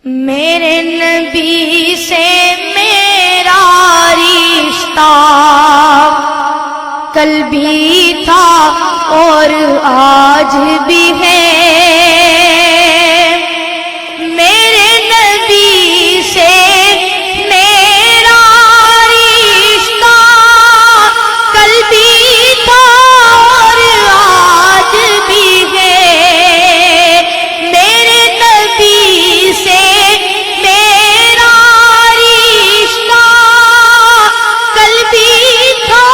میرے نبی سے میرا رشتہ کل بھی تھا اور آج بھی ہے، میرے نبی سے میرا رشتہ کل بھی تھا اور آج بھی ہے، میرے نبی سے میرا رشتہ کل بھی تھا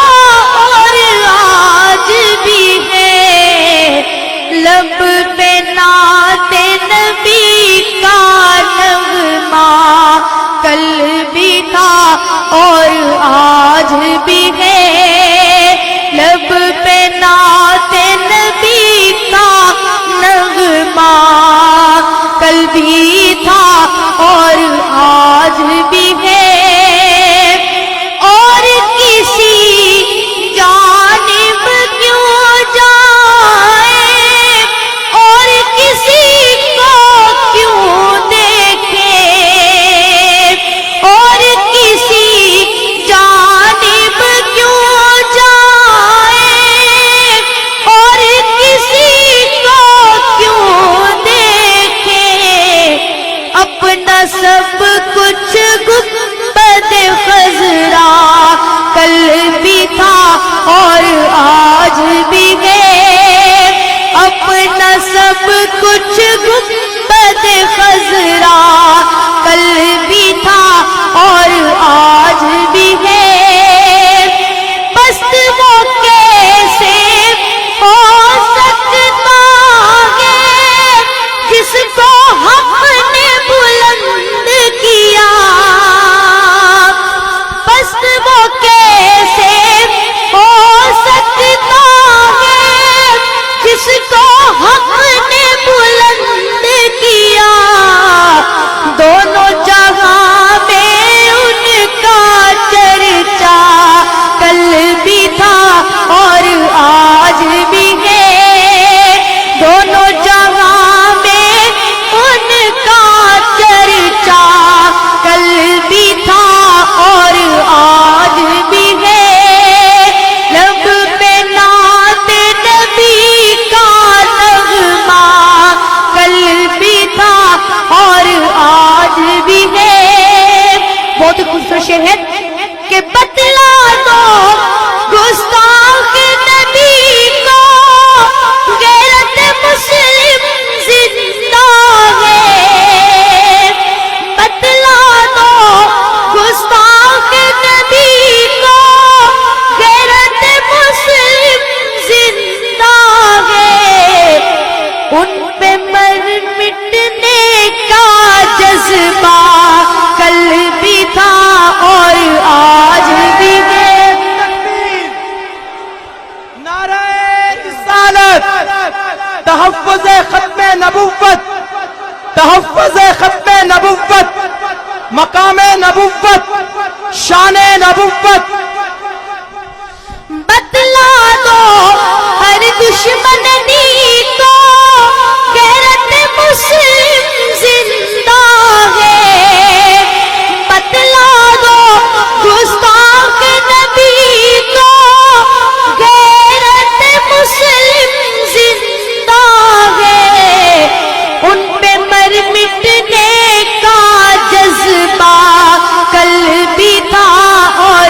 اور آج بھی ہے، لب پہ نعت نبی کا نغمہ کل بھی تھا اور آج بھی ہے، لب پہ نعت نبی کا نغمہ کل بھی تھا اور آج بھی ہے، اور کسی جانب کیوں جائے اور کسی کو کیوں دیکھے، اور کسی جانب کیوں جائے اور کسی کو کیوں دیکھے، اپنا سب کچھ گنبد خضرا کل بھی تھا اور آج بھی ہے، اپنا سب کچھ گنبد خضرا کل بھی تھا اور آج بھی ہے، پست وہ کیسے ہو سکتا ہے جس کو حق نے بلند کیا، پست وہ کیسے ہو سکتا ہے جس کو حق نے بلند کیا، دونوں جہاں میں ان کا چرچا کل بھی تھا اور آج بھی ہے، دونوں جہاں میں ان کا چرچا کل بھی تھا اور آج بھی ہے، لب پہ نعت نبی کا نغمہ کل بھی تھا اور آج بھی ہے، بہت ہی خوبصورت شعر ہے کہ بتلا دو گستاخ نبی کو غیرت مسلم زندہ ہے، بتلا دو گستاخ نبی کو غیرت مسلم زندہ ہے، ان پہ مر مٹنے کا جذبہ کل بھی تھا اور آج بھی ہے، نعرہ رسالت، تحفظ ختم نبوت، تحفظ ختم نبوت، مقام نبوت، شان نبوت، بتلا دو ہر دشمنی کو غیرت مسلم زندہ ہے، بتلا دو گستاخ نبی کو غیرت مسلم زندہ ہے، ان پہ مر مٹنے کا جذبہ کل بھی تھا اور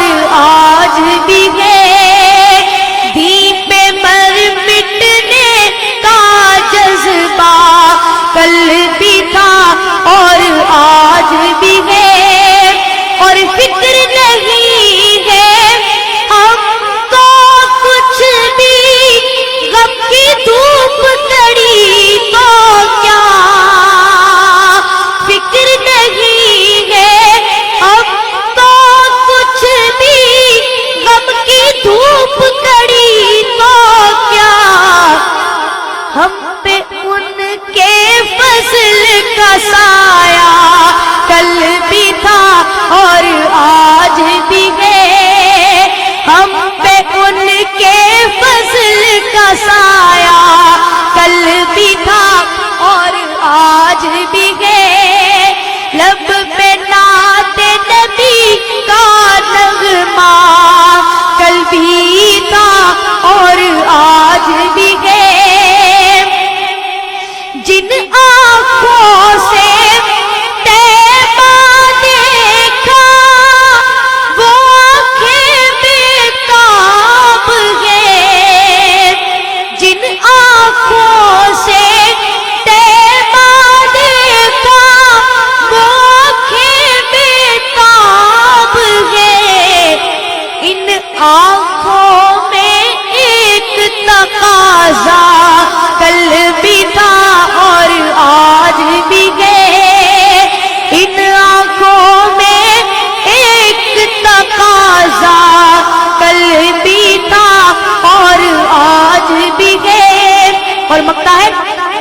چمکتا ہے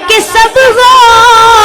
کہ سب غائب